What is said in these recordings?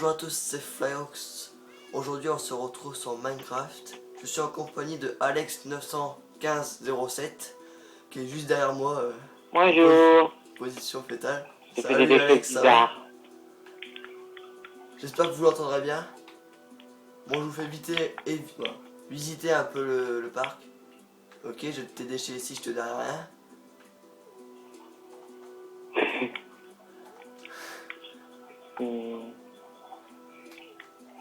Bonjour à tous, c'est Flyox. Aujourd'hui on se retrouve sur Minecraft. Je suis en compagnie de Alex91507 qui est juste derrière moi en Bonjour. position fétale. J'ai fait des Salut déchets Alex, ça va? bizarres. J'espère que vous l'entendrez bien. Bon, je vous fais visiter un peu le parc. Ok, j'ai tes déchets ici, je te dis rien.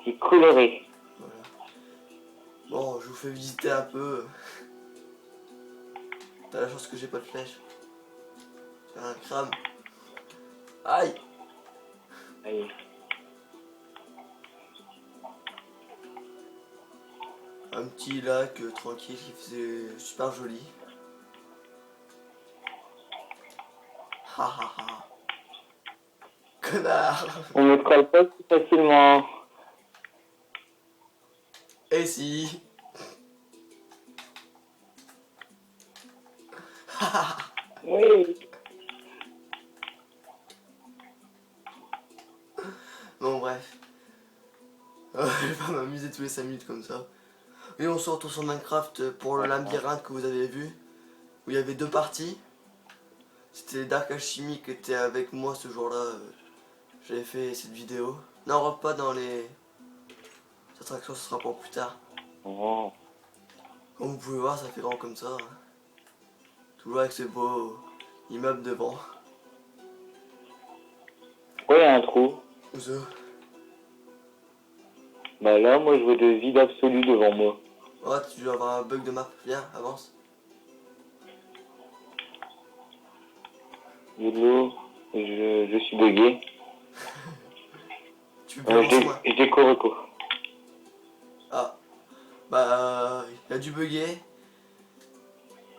C'est coloré. Voilà. Bon, je vous fais visiter un peu. T'as la chance que j'ai pas de flèche. J'ai un crame. Aïe! Allez. Un petit lac tranquille qui faisait super joli. Ha ha ha. Connard! On me colle pas plus facilement. Et si! Oui. Bon bref. Je vais pas m'amuser tous les 5 minutes comme ça. Et on se retrouve sur Minecraft pour le labyrinthe que vous avez vu. Où il y avait deux parties. C'était Dark Alchemy qui était avec moi ce jour-là. J'avais fait cette vidéo. Non, on rentre pas dans les attractions, ce sera pour plus tard. Oh. Comme vous pouvez voir, ça fait grand comme ça. Toujours avec ce beau immeuble devant. Pourquoi il y a un trou? Où ça? Bah là, moi je vois de vide absolu devant moi. Oh, tu dois avoir un bug de map. Viens, avance. Il y a de l'eau. Je suis bugué. Tu peux avancer moi. Je décore. Ah, bah, il a dû bugger.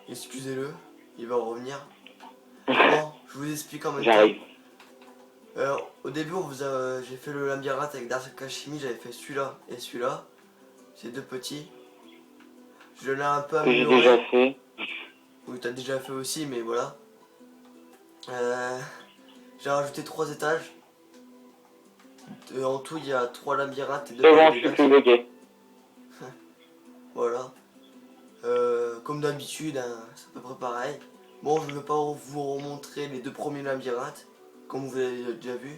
Excusez-le, il va revenir. Bon, je vous explique en même temps. J'arrive. Au début, j'ai fait le labyrinthe avec Dark Alchemy, j'avais fait celui-là et celui-là. C'est deux petits. Je l'ai un peu Que j'ai déjà amélioré. fait. Oui, t'as déjà fait aussi, mais voilà. J'ai rajouté 3 étages. En tout, il y a 3 labyrinthes et 2 C'est palais bon, de je suis glace. plus bugué. Voilà. Comme d'habitude, hein, c'est à peu près pareil. Bon, je ne vais pas vous remontrer les 2 premiers labyrinthes, comme vous avez déjà vu.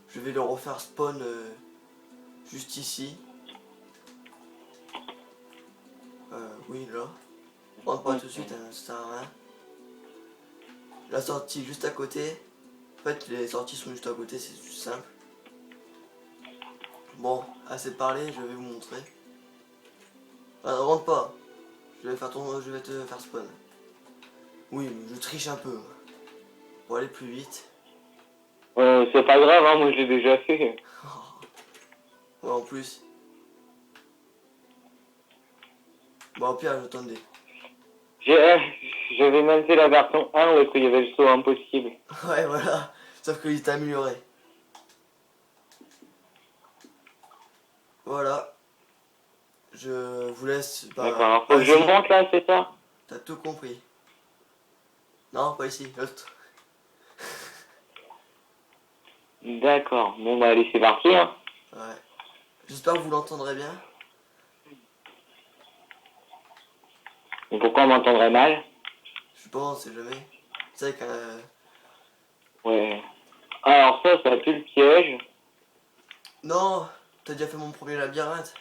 Je vais le refaire spawn juste ici. Oui, là. On rentre pas tout de suite, hein, ça sert à rien. La sortie juste à côté. En fait, les sorties sont juste à côté, c'est juste simple. Bon, assez parlé, je vais vous montrer. Rentre pas. Je vais te faire spawn. Oui, je triche un peu. Pour aller plus vite. C'est pas grave, hein, moi je l'ai déjà fait. Ouais, en plus. Bon, au pire, j'attendais. J'avais même fait la version 1 où est-ce qu'il y avait le saut impossible. Ouais, voilà. Sauf qu'il était amélioré. Voilà. Je vous laisse. D'accord. Faut que je Vas-y. monte là, c'est ça? T'as tout compris. Non, pas ici. L'autre. D'accord. Bon bah allez, c'est parti, hein. Ouais. J'espère que vous l'entendrez bien. Mais pourquoi on m'entendrait mal? Je pense, c'est jamais. C'est vrai qu'un. Ouais. Alors ça pue le piège. Non, t'as déjà fait mon premier labyrinthe.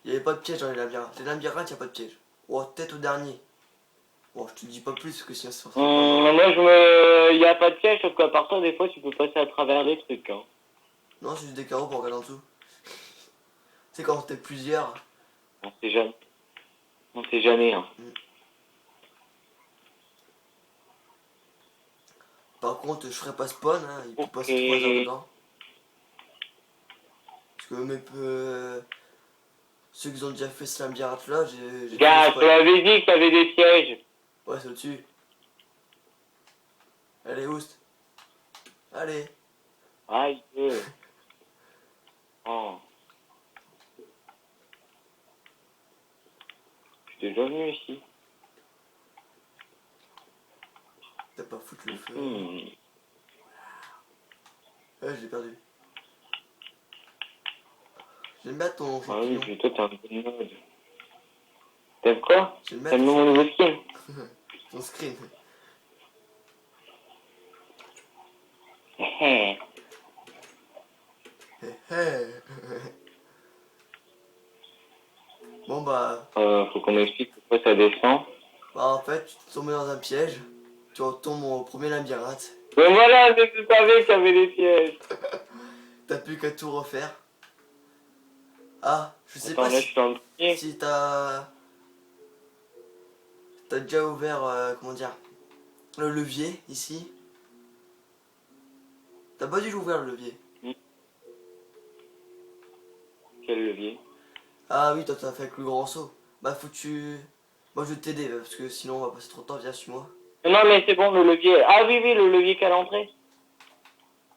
Il n'y avait pas de piège dans les labyrinthes. Les labyrinthes, il n'y a pas de piège. Oh, peut-être au dernier. Bon, je te dis pas plus parce que sinon ça sera pas marrant. Il y a pas de piège, sauf qu'à part ça, des fois, tu peux passer à travers les trucs, hein. Non, c'est juste des carreaux pour regarder en dessous. C'est quand t'es plusieurs. On sait jamais. On sait jamais, hein. Par contre, je ferai pas spawn, hein. Il peut Ok. passer 3 heures dedans. Parce que ceux qui ont déjà fait ce labyrinthe là, j'ai fait Gars, le je te spawn. l'avais dit que t'avais des pièges. Ouais, c'est au-dessus. Allez, oust. Allez. Aïe. Oh. Je suis déjà venu ici. T'as pas foutre le feu. Hmm. Ouais, je l'ai perdu. J'aime bien ton Ah oui, champignon. puis toi, t'es un bon mode. T'aimes quoi? J'aime bien T'aimes mon nouveau skin? ton screen. Hé. Hé, hé. Bon bah, Faut qu'on m'explique pourquoi ça descend. en fait, tu t'es tombé dans un piège. Tu retombes au premier labyrinthe. Mais voilà, je savais qu'il y avait des pièges. T'as plus qu'à tout refaire. Ah, je sais Attends, pas là, je suis dans le premier. si t'as déjà ouvert, comment dire, le levier ici. T'as pas dû l'ouvrir le levier. Quel levier? Ah oui, toi t'as fait avec le grand saut. Bah faut que tu... Moi je vais t'aider parce que sinon on va passer trop de temps, viens suis-moi. Non, mais c'est bon, le levier. Ah oui, oui, le levier qu'à l'entrée.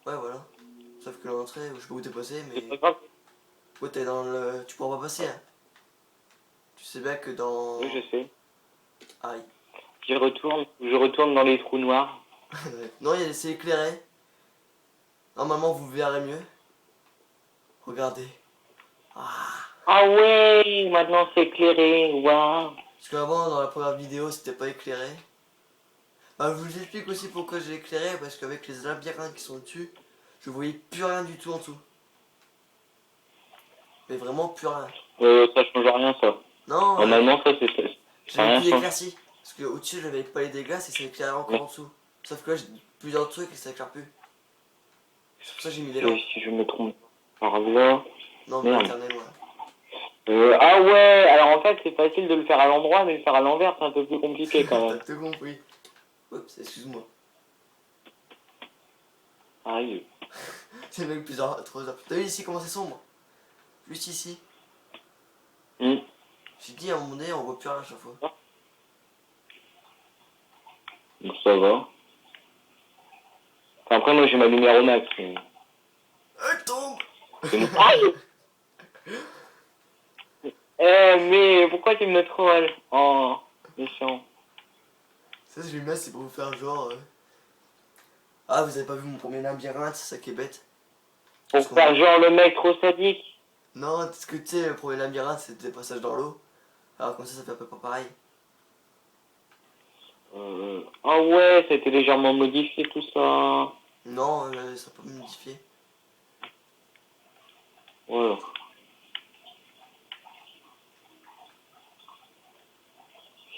Ouais voilà. Sauf que l'entrée, je sais pas où t'es passé, C'est mais... pas grave. Ouais t'es dans le... Tu pourras pas passer hein. Tu sais bien que dans... Oui, je sais. Aïe. Je retourne dans les trous noirs. Non, c'est éclairé. Normalement vous verrez mieux. Regardez. Ah. Ah ouais, maintenant c'est éclairé, waouh. Parce qu'avant dans la première vidéo c'était pas éclairé. Bah, je vous explique aussi pourquoi j'ai éclairé, parce qu'avec les labyrinthes qui sont dessus, je voyais plus rien du tout en dessous. Mais vraiment plus rien. Ça change rien, ça. Non, Normalement, ça, ça j'avais rien plus change. d'éclaircie. Parce que au-dessus j'avais pas les dégâts et ça éclairait encore en dessous. Sauf que là j'ai plusieurs trucs et ça éclaire plus. C'est pour ça que j'ai mis des lampes. Si je me trompe par là. Non, mais Merde. éternel, voilà. Ah ouais, alors en fait, c'est facile de le faire à l'endroit, mais le faire à l'envers, c'est un peu plus compliqué quand T'as même. tout compris. Oups, excuse-moi. Arrive. C'est même plusieurs trop heures. T'as vu ici comment c'est sombre? Juste ici. J'ai dit à un moment donné on voit plus rien à chaque fois. Donc ça va. Enfin, après, moi, j'ai ma lumière au max. Mais... Elle tombe. Aïe. Mais pourquoi tu me trolles? Oh, méchant. Ça je lui mets c'est pour vous faire genre... Ah vous avez pas vu mon premier labyrinthe, c'est ça qui est bête. Pour faire genre le mec trop sadique. Non, parce que tu sais, le premier labyrinthe c'était des passages dans l'eau. Alors comme ça fait à peu près pareil. Ah ouais, ça a été légèrement modifié tout ça. Non, ça peut modifier. Ouais.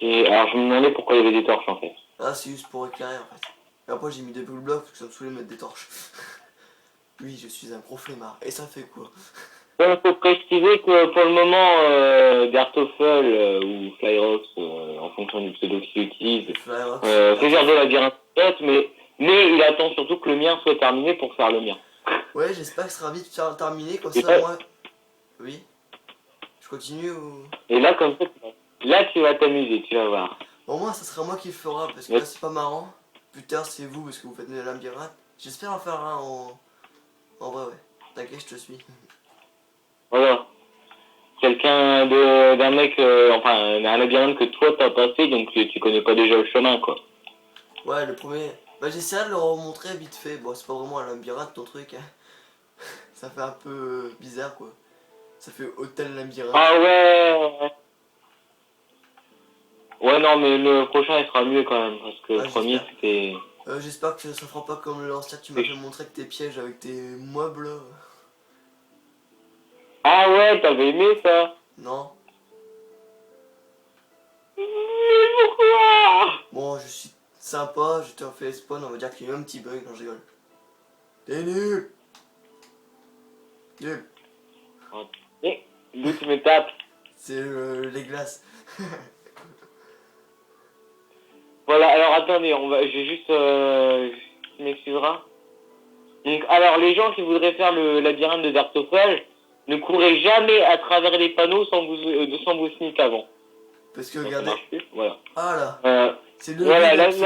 Alors je me demandais pourquoi il y avait des torches en fait. Ah c'est juste pour éclairer en fait. Et après j'ai mis des blue blocks parce que ça me saoulait de mettre des torches. Oui, je suis un gros flemmard. Et ça fait quoi? Il faut préciser que pour le moment, Dartoffel ou Flyrox, en fonction du pseudo qu'il utilise, fait faire de labyrinthe, mais il attend surtout que le mien soit terminé pour faire le mien. Ouais, j'espère que ce sera vite terminé, comme ça moi... Oui? Je continue ou... Et là, comme ça, là tu vas t'amuser, tu vas voir. Au moins ça sera moi qui le fera, parce que là c'est pas marrant. Plus tard c'est vous, parce que vous faites le labyrinthe. J'espère en faire un en vrai, ouais. T'inquiète, je te suis. Voilà. Quelqu'un d'un mec, enfin, un labyrinthe que toi t'as passé, donc tu connais pas déjà le chemin, quoi. Ouais, le premier... Bah j'essaierai de le remontrer vite fait. Bon, c'est pas vraiment un labyrinthe ton truc, hein. Ça fait un peu bizarre, quoi. Ça fait hôtel labyrinthe. Ah ouais. Ouais, non, mais le prochain il sera mieux quand même, parce que le premier c'était... J'espère que ça fera pas comme l'ancien que tu m'as fait montrer avec tes pièges, avec tes meubles. Ah ouais, t'avais aimé ça? Non. Pourquoi? Bon, je suis sympa, je te refais spawn, on va dire qu'il y a eu un petit bug, non je rigole. T'es nul. Nul. D'où tu me tapes? C'est les glaces. Voilà, alors attendez, j'ai juste... tu m'excuseras. Donc, alors, les gens qui voudraient faire le labyrinthe de Dartoffel, ne courez jamais à travers les panneaux sans vous sneak avant. Parce que regardez. Voilà. Ah là. C'est le voilà, vide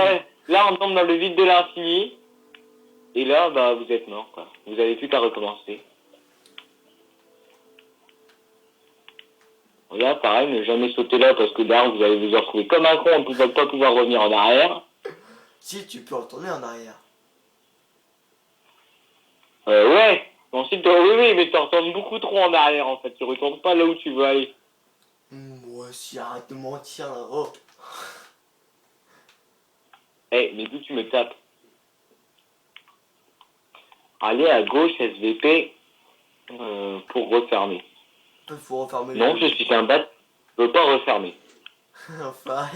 là, on tombe dans le vide de l'infini. Et là, bah, vous êtes mort, quoi. Vous avez plus qu'à recommencer. Là, pareil, ne jamais sauter là parce que là, vous allez vous retrouver comme un con, on ne peut pas pouvoir revenir en arrière. Si, tu peux retourner en arrière. Ouais. Ensuite, oui, mais tu retournes beaucoup trop en arrière en fait. Tu retournes pas là où tu veux aller. Moi aussi, arrête de mentir là. Oh. Eh, mais d'où tu me tapes? Allez à gauche, SVP, pour refermer. Il faut refermer Non, je suis un bat. Je veux pas refermer. Enfin,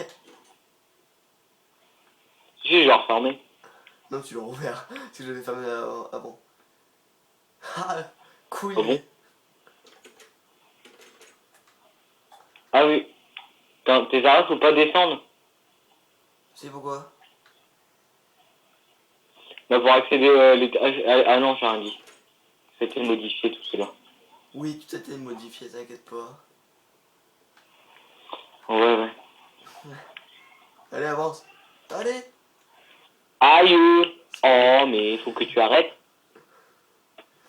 Si, je vais refermer. non, tu l'as rouvert. Si je l'avais fermé avant. Ah, couille. Ah bon? Ah oui. Putain, tes arrêts, faut pas descendre. C'est pourquoi? Bah, pour accéder les... Ah non, j'ai rien dit. C'était modifié tout cela. Oui, tout a été modifié, t'inquiète pas. Ouais. Allez, avance. Allez. Aïe! Oh, mais il faut que tu arrêtes.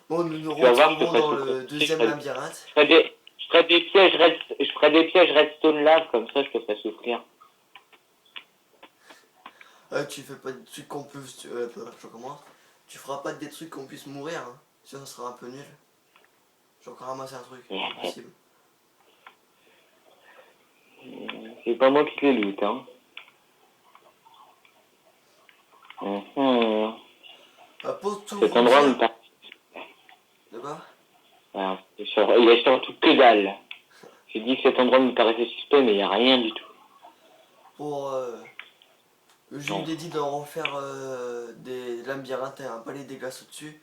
Bon, nous nous Tu vas voir, je te retrouvons ferai dans souffrir. le deuxième labyrinthe. Je ferai des pièges je ferai des pièges redstone lave, comme ça je te ferai souffrir. Tu fais pas de trucs qu'on puisse... je recommence. Tu feras pas des trucs qu'on puisse mourir, hein. Sinon, ça sera un peu nul. J'ai encore ramassé un truc, impossible. C'est pas moi qui te les loot, hein. Pour tout Cet vous endroit dire... me paraît... D'accord. Il y a surtout que dalle. J'ai dit que cet endroit me paraissait suspect, mais il n'y a rien du tout. Pour... j'ai eu l'idée d'en refaire des labyrinthes et un palais des glaces au-dessus.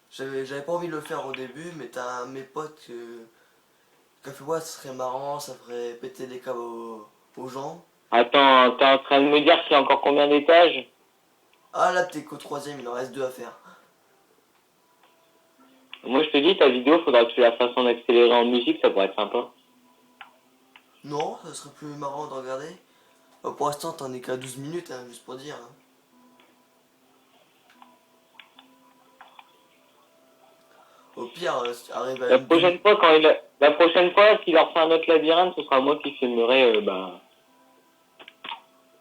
J'avais pas envie de le faire au début, mais t'as un de mes potes qui a fait ouais, ça serait marrant, ça ferait péter des câbles aux gens. Attends, t'es en train de me dire qu'il y a encore combien d'étages? Ah là t'es qu'au troisième, il en reste deux à faire. Moi je te dis, ta vidéo, faudra que tu la fasses en accéléré en musique, ça pourrait être sympa. Non, ça serait plus marrant de regarder. Pour l'instant t'en es qu'à 12 minutes, hein, juste pour dire. Hein. Au pire, arrive à La une prochaine fois, la prochaine fois, s'il leur fait un autre labyrinthe, ce sera moi qui filmerai,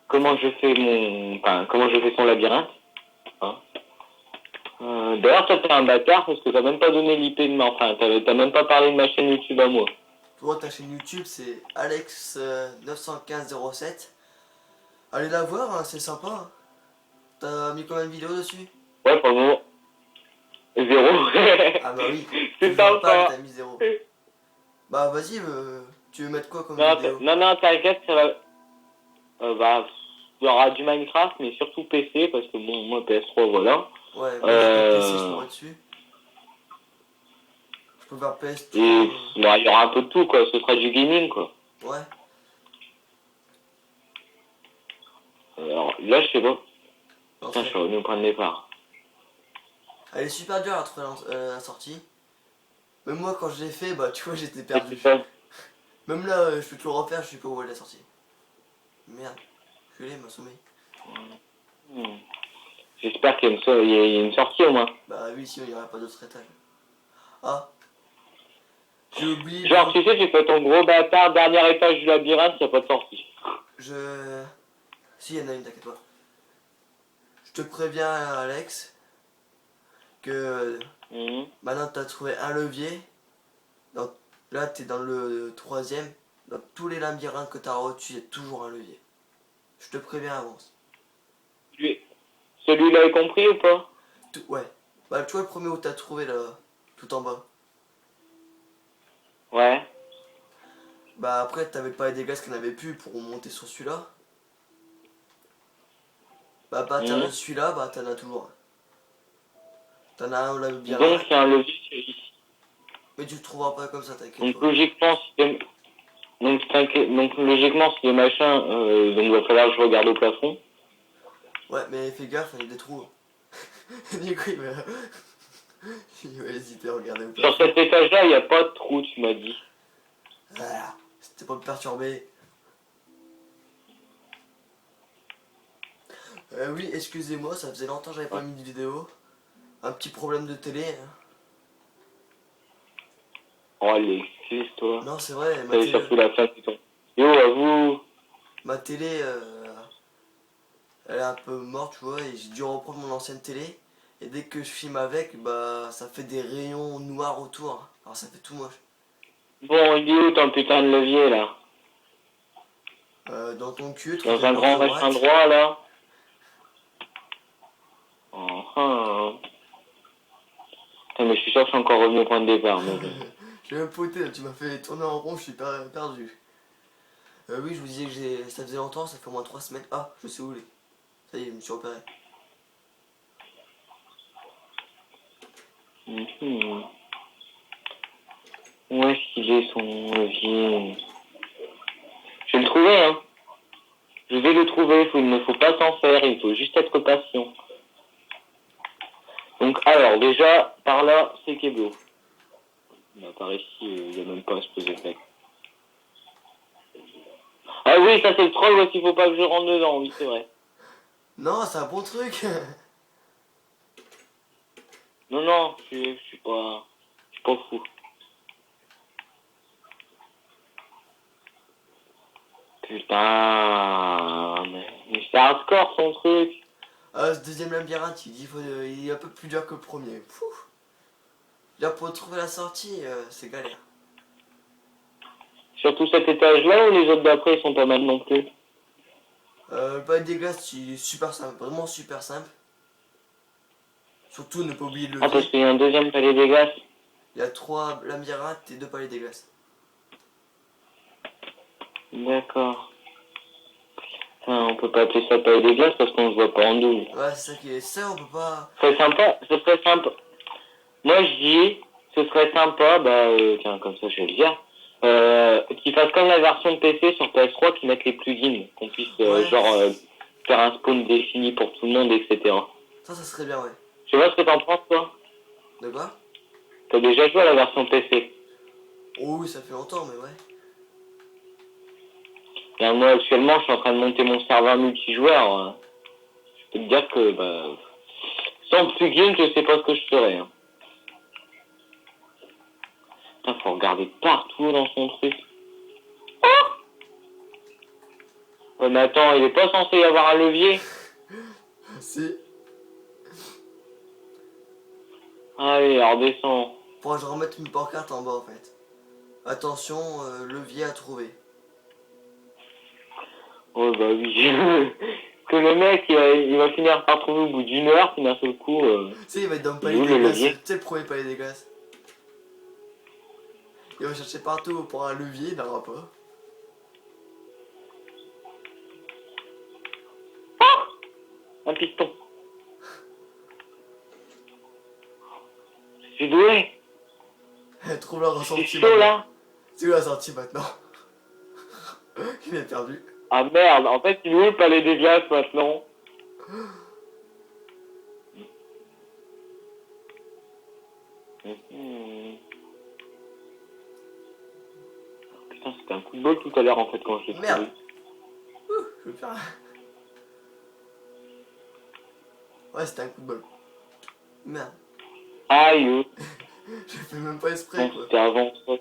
comment je fais comment je fais son labyrinthe. Hein. D'ailleurs, toi, t'es un bâtard parce que t'as même pas donné l'IP de ma, enfin, t'as même pas parlé de ma chaîne YouTube à moi. Toi ta chaîne YouTube c'est Alex91507. Allez la voir, hein, c'est sympa. Hein. T'as mis combien de vidéos dessus? Ouais, pour le moment, 0. Ah bah oui, tu C'est le vois pas mais sympa. t'as mis 0. Bah vas-y, tu veux mettre quoi comme Non, vidéo? non, t'inquiète, ça va. Il y aura du Minecraft, mais surtout PC, parce que bon, moi PS3, voilà. Ouais, moi j'ai pas de PC, je pourrais dessus. Je peux faire PS3. Et bon, il y aura un peu de tout, quoi. Ce sera du gaming, quoi. Ouais. Alors là, je sais pas. Putain, je Parfait. suis revenu au point de départ. Elle est super dure à trouver la sortie. Même moi quand je l'ai fait, bah tu vois j'étais perdu. C'est ça. Même là, je peux tout le refaire, je sais pas où elle est la sortie. Merde, je l'ai, m'a sommé. J'espère qu'il y a une sortie au moins. Bah oui, sinon il n'y aurait pas d'autre étage. Ah, j'ai oublié. Genre, tu sais, tu fais ton gros bâtard, dernier étage du labyrinthe, il n'y a pas de sortie. Si, il y en a une, t'inquiète pas. Je te préviens, Alex, que maintenant t'as trouvé un levier. Donc, là, t'es dans le troisième. Dans tous les labyrinthes que t'as reçus, il y a toujours un levier. Je te préviens à avance. Celui-là est compris ou pas? Ouais. Bah, tu vois le premier où t'as trouvé là, tout en bas. Ouais. Bah, après, t'avais pas les dégâts qu'il n'y en avait plus pour monter sur celui-là. Bah, à partir de celui-là, bah, t'en as toujours un. T'en as un au labyrinthe. Donc, il y a un levier ici. Mais tu le trouveras pas comme ça, t'inquiète Donc, pas. logiquement, si les machins, donc, va falloir que je regarde au plafond. Ouais, mais fais gaffe, il y a des trous. Du coup, il va hésiter à regarder au plafond. Sur cet étage-là, il n'y a pas de trou, tu m'as dit. Voilà, c'était pas me perturber. Oui, excusez-moi, ça faisait longtemps que j'avais pas mis de vidéo. Un petit problème de télé. Hein. Oh, l'excuse, toi. Non, c'est vrai, ma T'avais télé, surtout la flamme du temps. Yo, à vous. ma télé elle est un peu morte, tu vois, et j'ai dû reprendre mon ancienne télé. Et dès que je filme avec, bah ça fait des rayons noirs autour. Alors ça fait tout moche. Bon, il est où ton putain de levier, là? Dans ton cul, Dans un troisième grand à machin droite. droit, là? Enfin. Putain, mais je suis sûr que je suis encore revenu au point de départ, mais bon. J'ai un poté là, tu m'as fait tourner en rond, je suis perdu. Oui, je vous disais que ça faisait longtemps, ça fait au moins 3 semaines. Ah, je sais où il est. Ça y est, je me suis repéré. Mhm. Où est-ce qu'il est, son levier? Je vais le trouver, hein. Je vais le trouver, il ne faut pas s'en faire, il faut juste être patient. Donc, alors, déjà, par là, c'est Keblo. Bah, par ici, il n'y a même pas à se poser de mec. Ah oui, ça c'est le troll, ouais, qu'il faut pas que je rentre dedans, oui, c'est vrai. Non, c'est un bon truc. Non, non, je suis pas fou. Putain, mais c'est hardcore son truc. Ah, ce deuxième labyrinthe, il est un peu plus dur que le premier. Pouf. Là, pour trouver la sortie, c'est galère. Surtout cet étage-là, ou les autres d'après, ils sont pas mal non plus. Le palais des glaces, il est super simple, vraiment super simple. Surtout, ne pas oublier le Ah, parce levier. qu'il y a un deuxième palais des glaces. Il y a 3 labyrinthes et 2 palais des glaces. D'accord. Putain, on peut pas appeler ça palais des glaces parce qu'on se voit pas en double. Ouais, c'est ça qui est. Ça, on peut pas. Ce serait sympa, ce serait sympa. Moi, je dis, ce serait sympa, tiens, comme ça, je vais le dire, qu'ils fassent comme la version de PC sur PS3, qu'ils mettent les plugins, qu'on puisse, Ouais. faire un spawn défini pour tout le monde, etc. Ça serait bien, ouais. Je sais pas ce que t'en penses, toi. De quoi? T'as déjà joué à la version PC. Oh oui, ça fait longtemps, mais ouais. Et moi, actuellement, je suis en train de monter mon serveur multijoueur. Je peux te dire que, sans plugin, je sais pas ce que je ferais. Hein. Putain, faut regarder partout dans son truc. Ouais, mais attends, il est pas censé y avoir un levier. Si. Allez, alors descends. Faudra que je remette une pancarte en bas, en fait. Attention, levier à trouver. Oh bah oui. Que le mec, il va finir par trouver au bout d'une heure, puis d'un seul coup, Tu sais, il va être dans le il est palais où des le glaces. levier? Tu sais, le premier palais des glaces. Il va chercher partout pour un levier, il n'aura pas. Un piston. Je suis doué. Trouve la Je suis ressortie chaud maintenant. là. C'est où la sortie maintenant? Il est perdu. Ah merde, en fait, il est où le palais des glaces maintenant? Mhm. Putain, c'était un coup de bol tout à l'heure en fait quand je l'ai Merde. trouvé. Je vais faire. Ouais, c'était un coup de bol. Merde. Aïe, J'ai fait même pas exprès, non, quoi. c'était avant ça.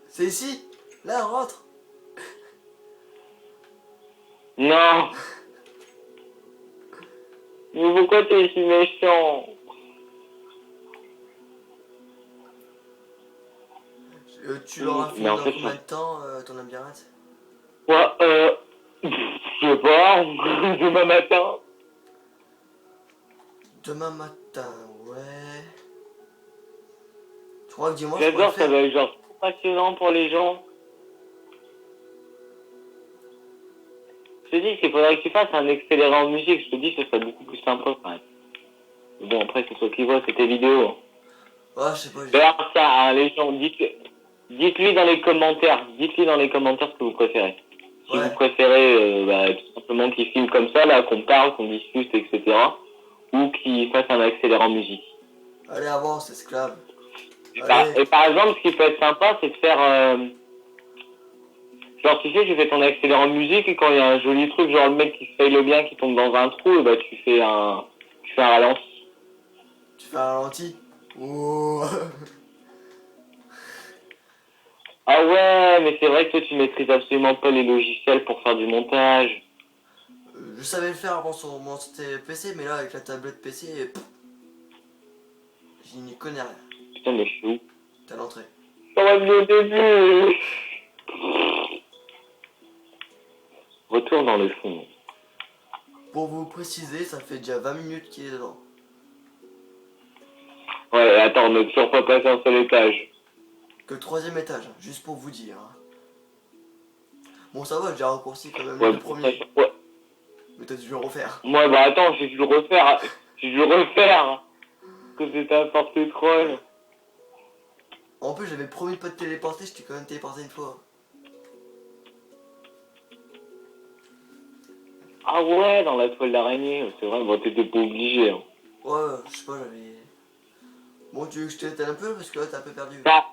C'est ici. Là, rentre. Non. Mais pourquoi t'es si méchant? Tu l'auras fini Mais en dans fait, combien de temps, ton labyrinthe? ouais, je sais pas, demain matin. Demain matin, ouais. Tu crois que dimanche je pourrais le J'adore, ça faire? va être genre trop passionnant pour les gens. Je te dis qu'il faudrait que tu fasses un accéléré en musique, je te dis que ce serait beaucoup plus sympa quand même. Mais bon, après, c'est toi qui vois, c'était vidéo. Hein. Ouais, je sais pas. D'ailleurs, ça, hein, les gens, dites-lui dans les commentaires, ce que vous préférez. Si vous Ouais. préférez, tout simplement qu'ils filment comme ça, là, qu'on parle, qu'on discute, etc. Ou qu'ils fassent un accéléré en musique. Allez, avance, esclave. Et Allez. par exemple, ce qui peut être sympa, c'est de faire, genre, tu sais, tu fais ton accéléré en musique et quand il y a un joli truc, genre le mec qui se faille bien, qui tombe dans un trou, et bah tu fais un ralenti. Tu fais un ralenti. Oh. Ah ouais, mais c'est vrai que toi tu maîtrises absolument pas les logiciels pour faire du montage. je savais le faire avant sur mon PC, mais là avec la tablette PC, j'y n'y connais rien. Putain, mais je suis où? T'as l'entrée. Ça va mieux au début. Retourne dans le fond. Pour vous préciser, ça fait déjà 20 minutes qu'il est dedans. Ouais, attends, on n'a toujours pas passé un seul étage. Que le 3e étage, hein, juste pour vous dire. Hein. Bon, ça va, j'ai raccourci quand même Ouais, le premier. ouais. Mais t'as dû le refaire. Moi, bah attends, j'ai dû le refaire. J'ai dû le refaire. Que c'était un porte-troll. En plus, j'avais promis de pas te téléporter, je t'ai quand même téléporté une fois. Ah ouais, dans la toile d'araignée. C'est vrai, bon, t'étais pas obligé. Hein. Ouais, je sais pas, j'avais... Bon, tu veux que je t'étale un peu parce que là t'as un peu perdu. Bah,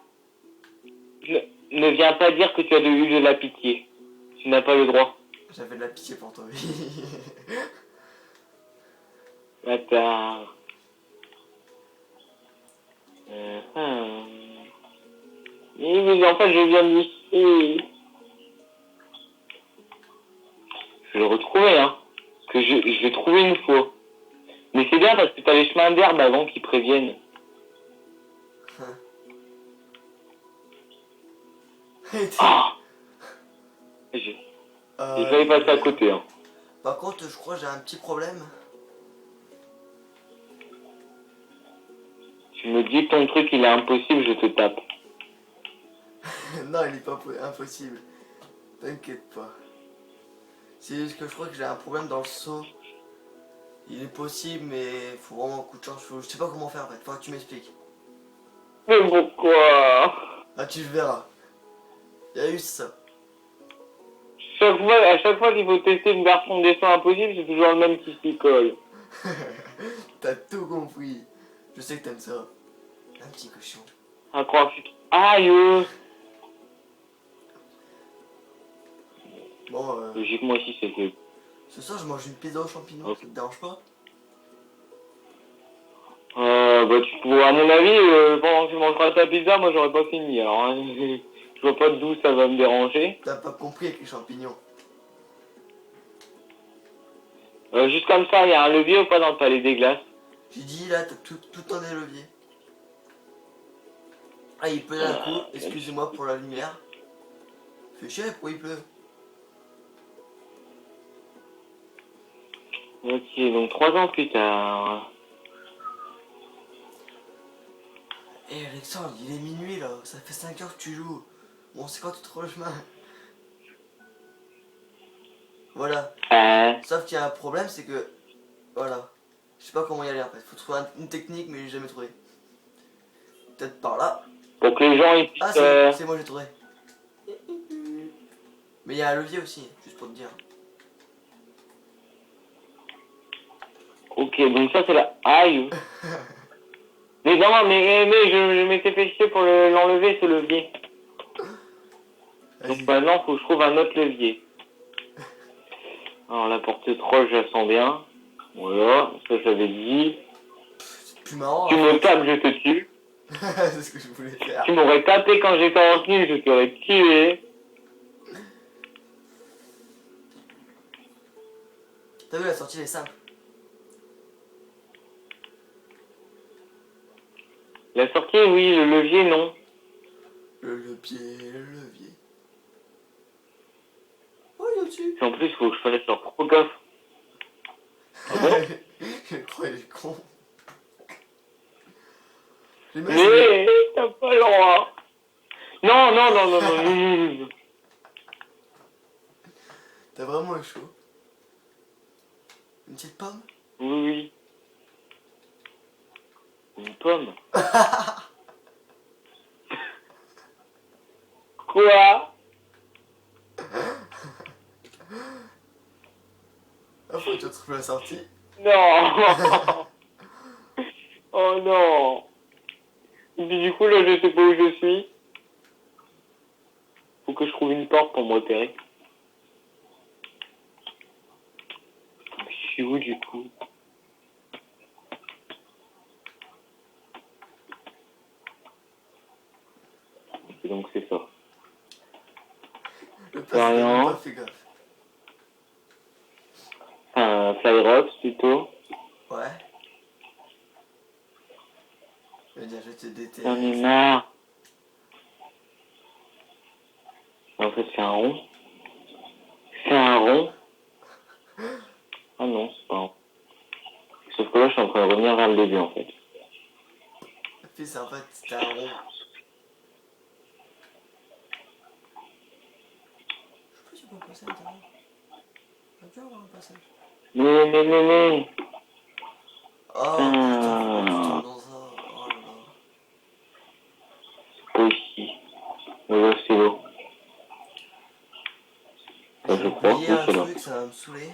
ne viens pas dire que tu as eu de la pitié. Tu n'as pas le droit. J'avais de la pitié pour toi, oui. Bâtard. Oui, mais en fait, je viens d'ici. Je vais le retrouver, hein. Que je vais trouver une fois. Mais c'est bien parce que t'as les chemins d'herbe avant qui préviennent. Ah, j'ai failli passer à côté, hein. Par contre, je crois que j'ai un petit problème. Tu me dis que ton truc il est impossible, je te tape. Non, il est pas impossible. T'inquiète pas. C'est juste que je crois que j'ai un problème dans le saut. Il est possible, mais faut vraiment un coup de chance. Je sais pas comment faire en fait. Faut que tu m'expliques. Mais pourquoi? Ah, tu le verras. Il y a eu ça. À chaque fois qu'il faut tester une version de dessin impossible, c'est toujours le même qui s'y colle. T'as tout compris. Je sais que t'aimes ça. Un petit cochon. Un graphique. Aïe! Bon, Logiquement aussi c'est que... ce soir je mange une pizza aux champignons, Ok. ça te dérange pas? Bah tu pourrais, à mon avis, pendant que tu mangeras ta pizza, moi j'aurais pas fini. Alors, hein, je vois pas d'où ça va me déranger. T'as pas compris avec les champignons. Juste comme ça, il y a un levier ou pas dans le palais des glaces? J'ai dit là, t'as tout le temps des leviers. Ah, il pleut d'un coup, excusez-moi pour la lumière. Fais chier, pourquoi il pleut? Ok, donc 3 ans plus tard. Eh Alexandre, il est minuit là, ça fait 5 heures que tu joues. Bon, c'est quand tu trouves le chemin? Voilà. Sauf qu'il y a un problème, c'est que... Voilà. Je sais pas comment y aller en fait. Faut trouver une technique, mais j'ai jamais trouvé. Peut-être par là. Pour que les gens ils puissent... Ah, c'est moi, j'ai trouvé. Mais il y a un levier aussi, juste pour te dire. Ok, donc ça c'est la... Aïe. Mais non, mais je m'étais fait chier pour l'enlever ce levier. Donc maintenant faut que je trouve un autre levier. Alors la porte-troll je la sens bien. Voilà, ça j'avais dit. C'est plus marrant. Tu me tapes, je te tue. C'est ce que je voulais faire. Tu m'aurais tapé quand j'étais en tenue, je t'aurais tué. T'as vu, la sortie elle est simple. La sortie, oui, le levier, non. Le levier. Oh, il est au-dessus. Et en plus, faut que je fasse leur trop gaffe. Ah bon? Je crois qu'il est con. Mais t'as pas le droit. Non, non, non, non, non, non, non. T'as vraiment eu chaud. Une petite pomme? Oui, oui. Une pomme. Quoi? Ah, faut que tu retrouves la sortie. Non. Oh non. Et puis du coup, là, je sais pas où je suis. Faut que je trouve une porte pour me repérer. Mais je suis où du coup? Donc c'est ça. Le pire, c'est que t'as même pas fait gaffe. tuto. Ouais. Je veux dire, je te déteste. J'en ai marre. En fait, c'est un rond. C'est un rond. Ah non, c'est pas un rond. Sauf que là, je suis en train de revenir vers le début, en fait. Fils, en fait, c'était un rond. Je sais pas si on peut passer à l'intérieur. On va bien avoir un passage. Mais. Oh putain, tu tombes dans ça. Oh là là. C'est pas ici. Mais là, c'est l'eau. J'ai Je crois, oublié oui, un c'est là. truc, ça va me saouler.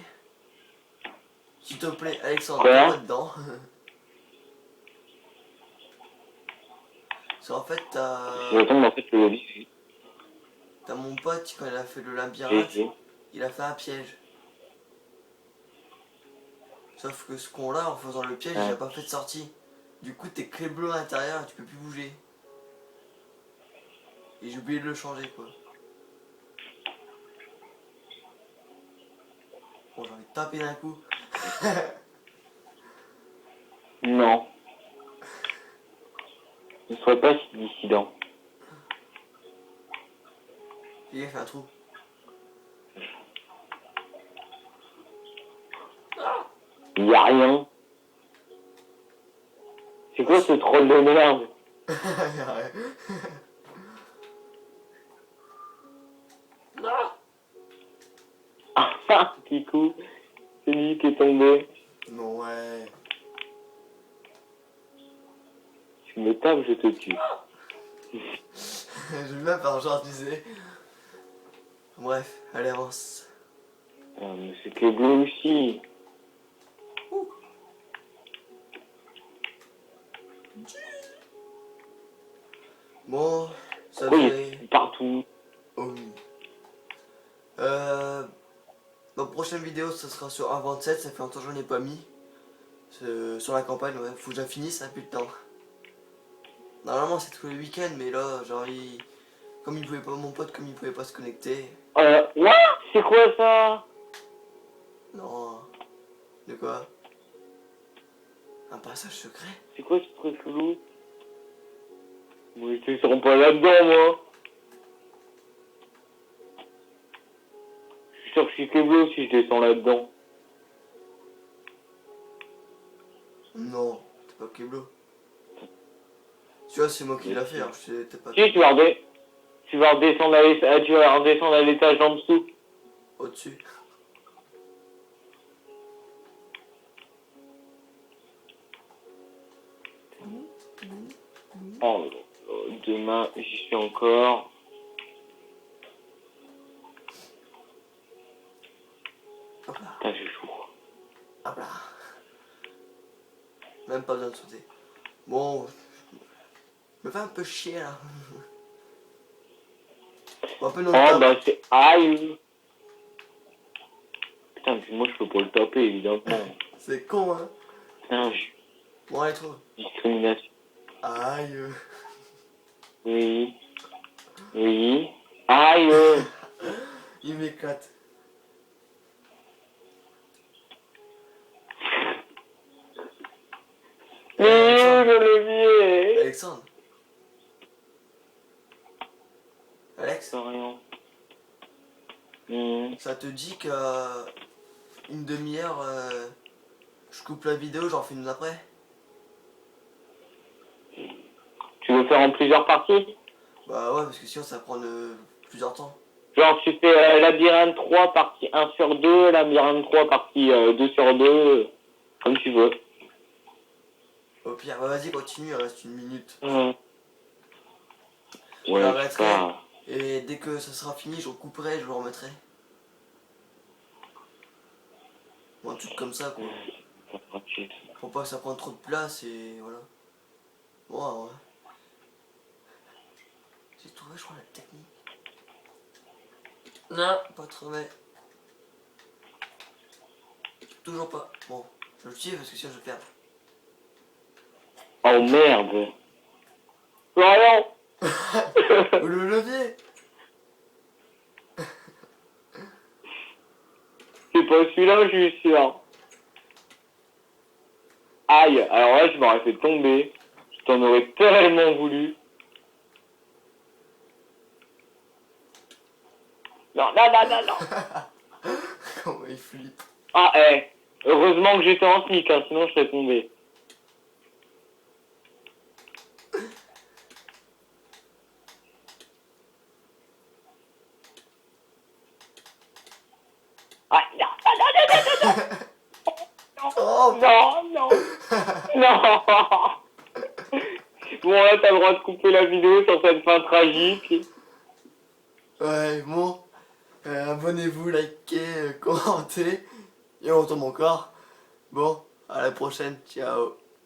S'il te plaît, Alexandre, Quoi? t'es pas dedans. Parce qu'en fait, J'attends, mais en fait, le lobby, t'as mon pote, quand il a fait le c'est labyrinthe, GG. il a fait un piège. Sauf que ce con-là, en faisant le piège, il a pas fait de sortie. Du coup, t'es clé bleue à l'intérieur et tu peux plus bouger. Et j'ai oublié de le changer, quoi. Bon, j'ai envie de taper d'un coup. Non. Ne sois pas si dissident. Il a fait un trou. Y a rien. C'est quoi ce troll de merde? Ah, Kikou. C'est lui qui est tombé. Non, ouais. Tu me tapes, je te tue. Je vais bien faire genre, tu sais. Bref, allez, avance. Ah, mais c'est que bleu aussi. Bon, ça Pourquoi il fait... est partout? Oh oui. Ma prochaine vidéo, ça sera sur 1.27, ça fait longtemps que j'en ai pas mis. Sur la campagne, ouais, faut que je la finisse, ça n'a plus de temps. Normalement, c'est tous les week-ends, mais là, genre, comme il pouvait pas, mon pote, comme il pouvait pas se connecter. What? C'est quoi ça? Non. De quoi? Un passage secret? C'est quoi ce truc chelou? Moi, ils seront pas là-dedans, moi. Je suis sûr que je suis que bleu si je descends là-dedans. Non, t'es pas Keblo. Tu vois, c'est moi qui Mais l'a si. fait, alors je t'es pas Si, tu vas redescendre à l'étage d'en dessous. au-dessus. Oh, demain, j'y suis encore. Hop là, Putain, j'ai chaud. hop là. Même pas besoin de sauter. Bon, je me fais un peu chier là. On peut nous Oh, taper. bah c'est aïe. Putain, puis moi je peux pas le taper, évidemment. C'est con, hein. Putain, Bon, allez, trouve. discrimination. Aïe. Oui. Oui. Aïe. Il m'éclate. Le levier. Alexandre. Alex, C'est rien. ça te dit que une demi-heure, je coupe la vidéo, j'en fais une après? Tu veux faire en plusieurs parties? Bah ouais, parce que sinon ça prend plusieurs temps. Genre tu fais labyrinthe 3 partie 1 sur 2, labyrinthe 3 partie 2 sur 2, comme tu veux. Au pire, bah vas-y, continue, il reste une minute. Je Ouais, l'arrêterai, pas... et dès que ça sera fini, je recouperai, je le remettrai. Bon, un truc comme ça, quoi. Faut pas que ça prenne trop de place, et voilà. Bon, ouais. J'ai trouvé, je crois, la technique. Non, pas trouvé. Toujours pas. Bon, je le tire parce que sinon je perds. Oh merde. Florian. Le levier. C'est pas celui-là, je suis sûr. Aïe, alors là, je m'aurais fait tomber. Je t'en aurais tellement voulu. Non, non, non, non, non. Comment il flippe. Ah, heureusement que j'étais en sneak, hein, sinon je serais tombé. Ah, non, non, non, non, non, non. Oh, Non, non, non. Bon, là, t'as le droit de couper la vidéo sur cette fin tragique. ouais, bon. Abonnez-vous, likez, commentez. Et on retombe encore. Bon, à la prochaine. Ciao.